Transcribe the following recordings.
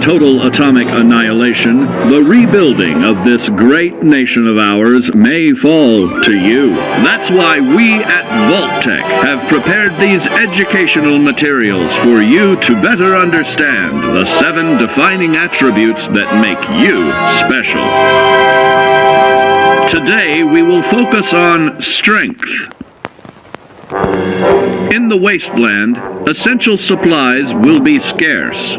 total atomic annihilation, the rebuilding of this great nation of ours may fall to you. That's why we at Vault-Tec have prepared these educational materials for you to better understand the 7 defining attributes that make you special. Today we will focus on strength. In the Wasteland, essential supplies will be scarce.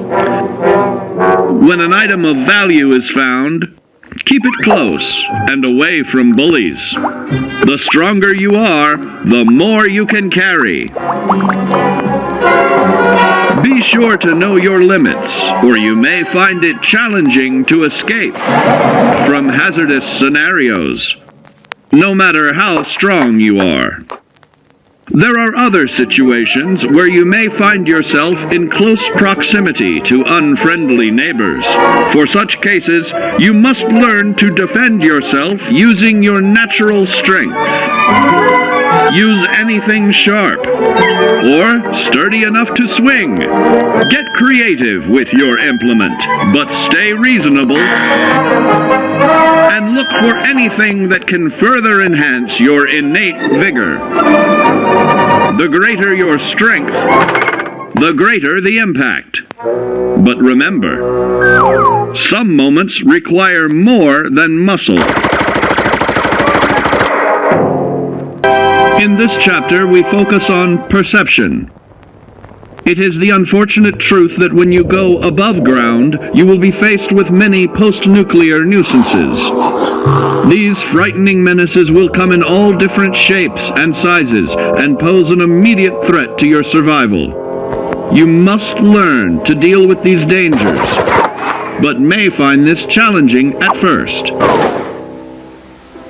When an item of value is found, keep it close and away from bullies. The stronger you are, the more you can carry. Be sure to know your limits, or you may find it challenging to escape from hazardous scenarios, no matter how strong you are. There are other situations where you may find yourself in close proximity to unfriendly neighbors. For such cases, you must learn to defend yourself using your natural strength. Use anything sharp, or sturdy enough to swing. Get creative with your implement, but stay reasonable. And look for anything that can further enhance your innate vigor. The greater your strength, the greater the impact. But remember, some moments require more than muscle. In this chapter, we focus on perception. It is the unfortunate truth that when you go above ground, you will be faced with many post-nuclear nuisances. These frightening menaces will come in all different shapes and sizes and pose an immediate threat to your survival. You must learn to deal with these dangers, but may find this challenging at first.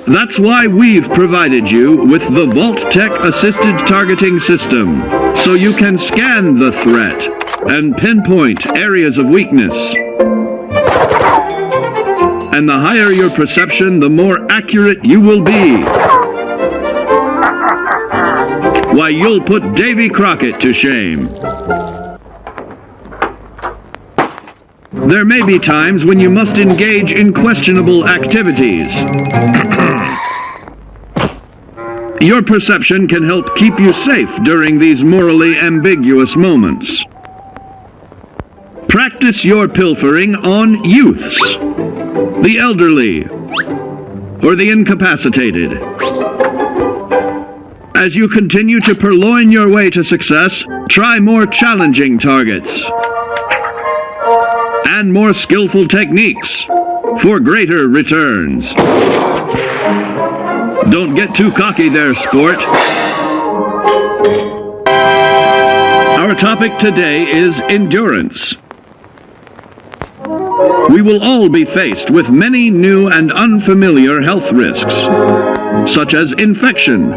That's why we've provided you with the Vault-Tec Assisted Targeting System, so you can scan the threat and pinpoint areas of weakness. And the higher your perception, the more accurate you will be. Why, you'll put Davy Crockett to shame. There may be times when you must engage in questionable activities. Your perception can help keep you safe during these morally ambiguous moments. Practice your pilfering on youths, the elderly, or the incapacitated. As you continue to purloin your way to success, try more challenging targets and more skillful techniques for greater returns. Don't get too cocky there, sport. Our topic today is endurance. We will all be faced with many new and unfamiliar health risks, such as infection,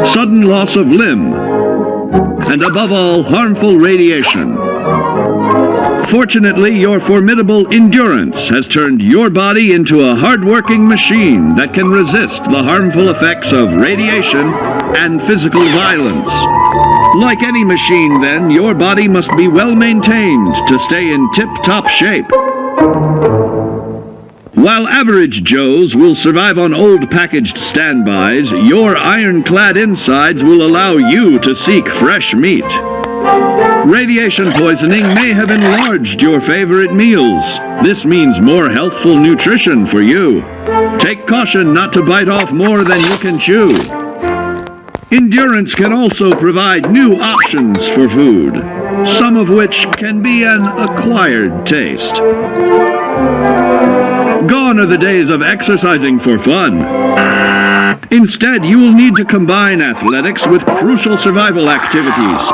sudden loss of limb, and above all, harmful radiation. Fortunately, your formidable endurance has turned your body into a hard-working machine that can resist the harmful effects of radiation and physical violence. Like any machine, then, your body must be well maintained to stay in tip-top shape. While average Joes will survive on old packaged standbys, your ironclad insides will allow you to seek fresh meat. Radiation poisoning may have enlarged your favorite meals. This means more healthful nutrition for you. Take caution not to bite off more than you can chew. Endurance can also provide new options for food, some of which can be an acquired taste. Gone are the days of exercising for fun. Instead, you will need to combine athletics with crucial survival activities.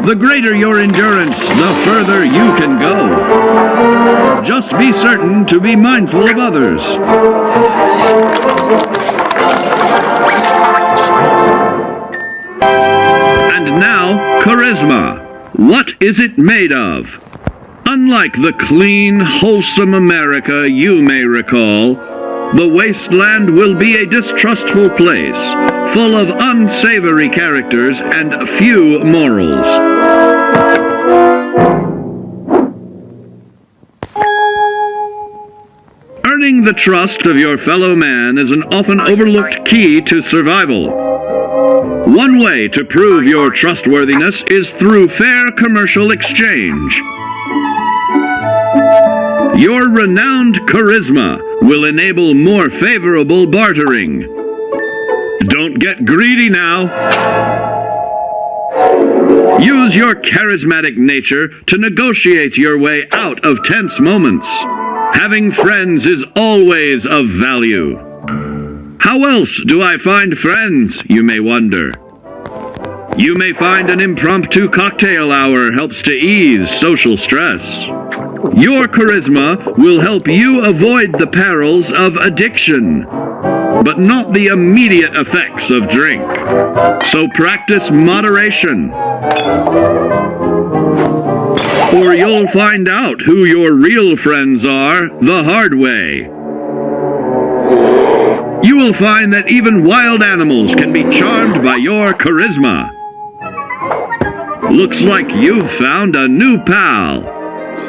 The greater your endurance, the further you can go. Just be certain to be mindful of others. And now, charisma. What is it made of? Unlike the clean, wholesome America you may recall, the Wasteland will be a distrustful place, full of unsavory characters and few morals. Earning the trust of your fellow man is an often overlooked key to survival. One way to prove your trustworthiness is through fair commercial exchange. Your renowned charisma will enable more favorable bartering. Don't get greedy now. Use your charismatic nature to negotiate your way out of tense moments. Having friends is always of value. How else do I find friends, you may wonder? You may find an impromptu cocktail hour helps to ease social stress. Your charisma will help you avoid the perils of addiction, but not the immediate effects of drink. So practice moderation, or you'll find out who your real friends are the hard way. You will find that even wild animals can be charmed by your charisma. Looks like you've found a new pal.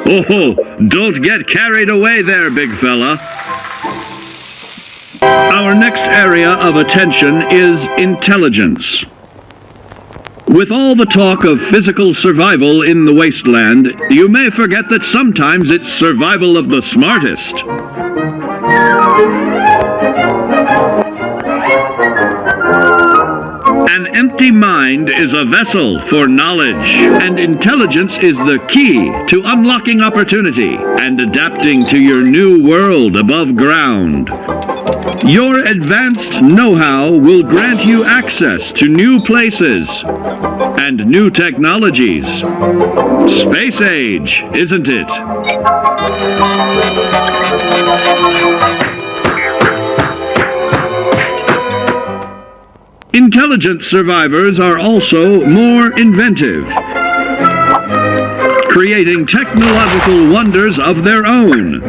Oh, don't get carried away there, big fella. Our next area of attention is intelligence. With all the talk of physical survival in the wasteland, you may forget that sometimes it's survival of the smartest. An empty mind is a vessel for knowledge, and intelligence is the key to unlocking opportunity and adapting to your new world above ground. Your advanced know-how will grant you access to new places and new technologies. Space age, isn't it? Intelligent survivors are also more inventive, creating technological wonders of their own.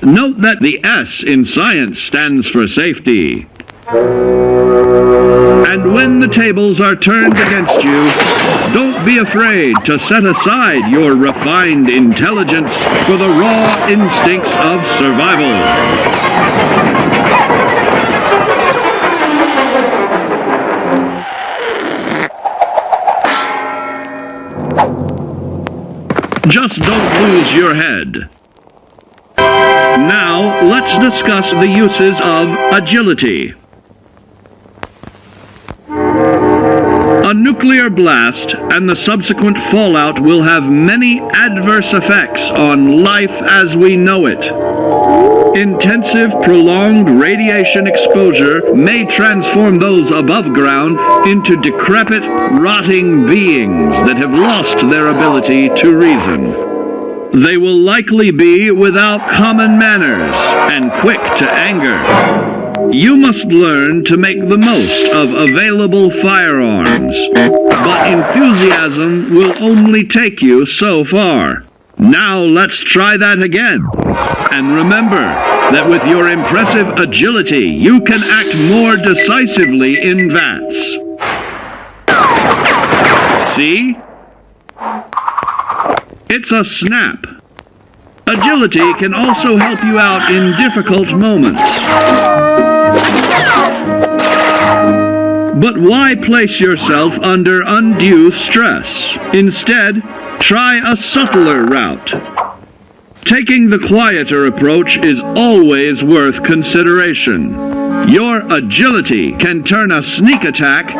Note that the S in science stands for safety. And when the tables are turned against you, don't be afraid to set aside your refined intelligence for the raw instincts of survival. Just don't lose your head. Now, let's discuss the uses of agility. A nuclear blast and the subsequent fallout will have many adverse effects on life as we know it. Intensive, prolonged radiation exposure may transform those above ground into decrepit, rotting beings that have lost their ability to reason. They will likely be without common manners and quick to anger. You must learn to make the most of available firearms, but enthusiasm will only take you so far. Now let's try that again. And remember that with your impressive agility, you can act more decisively in vats. See? It's a snap. Agility can also help you out in difficult moments. But why place yourself under undue stress? Instead, try a subtler route. Taking the quieter approach is always worth consideration. Your agility can turn a sneak attack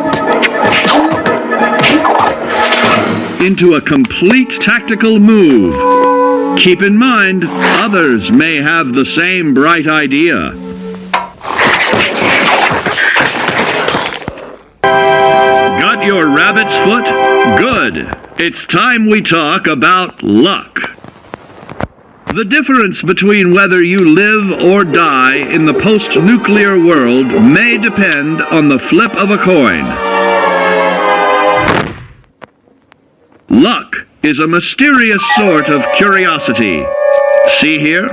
into a complete tactical move. Keep in mind, others may have the same bright idea. Got your rabbit's foot? Good. It's time we talk about luck. The difference between whether you live or die in the post-nuclear world may depend on the flip of a coin. Luck is a mysterious sort of curiosity. See here?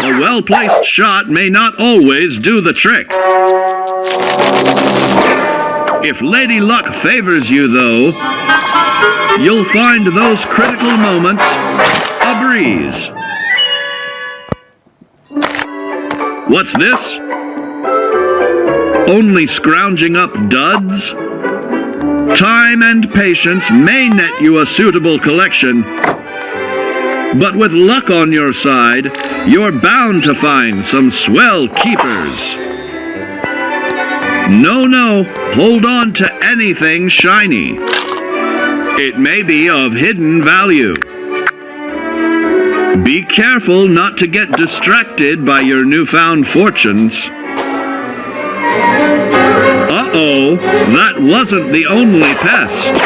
A well-placed shot may not always do the trick. If Lady Luck favors you, though, you'll find those critical moments a breeze. What's this? Only scrounging up duds? Time and patience may net you a suitable collection, but with luck on your side, you're bound to find some swell keepers. No, hold on to anything shiny. It may be of hidden value. Be careful not to get distracted by your newfound fortunes. Uh-oh, that wasn't the only pest.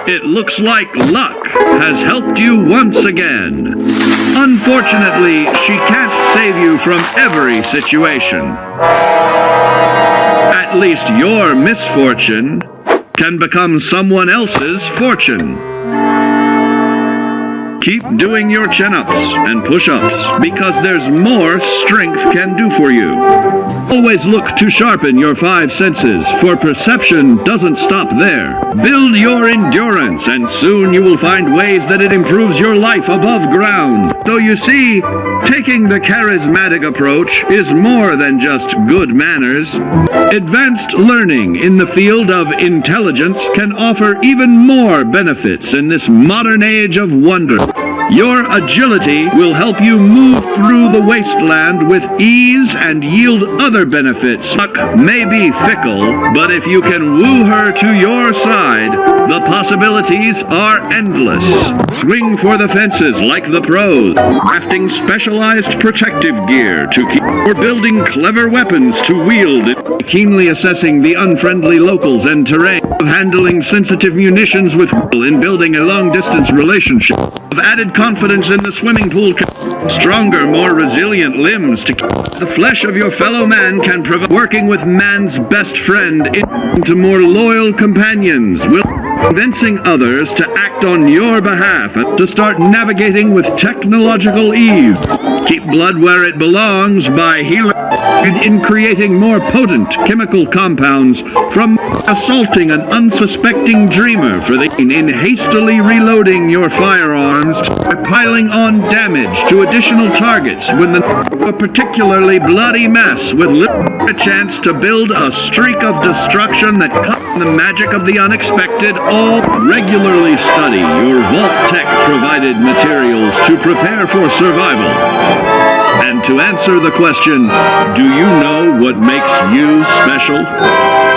It looks like luck has helped you once again. Unfortunately, she can't save you from every situation. At least your misfortune can become someone else's fortune. Keep doing your chin-ups and push-ups because there's more strength can do for you. Always look to sharpen your 5 senses, for perception doesn't stop there. Build your endurance, and soon you will find ways that it improves your life above ground. So you see, taking the charismatic approach is more than just good manners. Advanced learning in the field of intelligence can offer even more benefits in this modern age of wonder. Your agility will help you move through the wasteland with ease and yield other benefits. Luck may be fickle, but if you can woo her to your side, the possibilities are endless. Swing for the fences like the pros, crafting specialized protective gear to keep, or building clever weapons to wield, keenly assessing the unfriendly locals and terrain, of handling sensitive munitions with in building a long-distance relationship, of added confidence in the swimming pool, stronger, more resilient limbs to keep the flesh of your fellow man can provide, working with man's best friend into more loyal companions, will convincing others to act on your behalf and to start navigating with technological ease. Keep blood where it belongs by healing in creating more potent chemical compounds from assaulting an unsuspecting dreamer for the in hastily reloading your firearms by piling on damage to additional targets when a particularly bloody mess with little chance to build a streak of destruction that cuts the magic of the unexpected. All regularly study your Vault Tech provided materials to prepare for survival. And to answer the question, do you know what makes you special?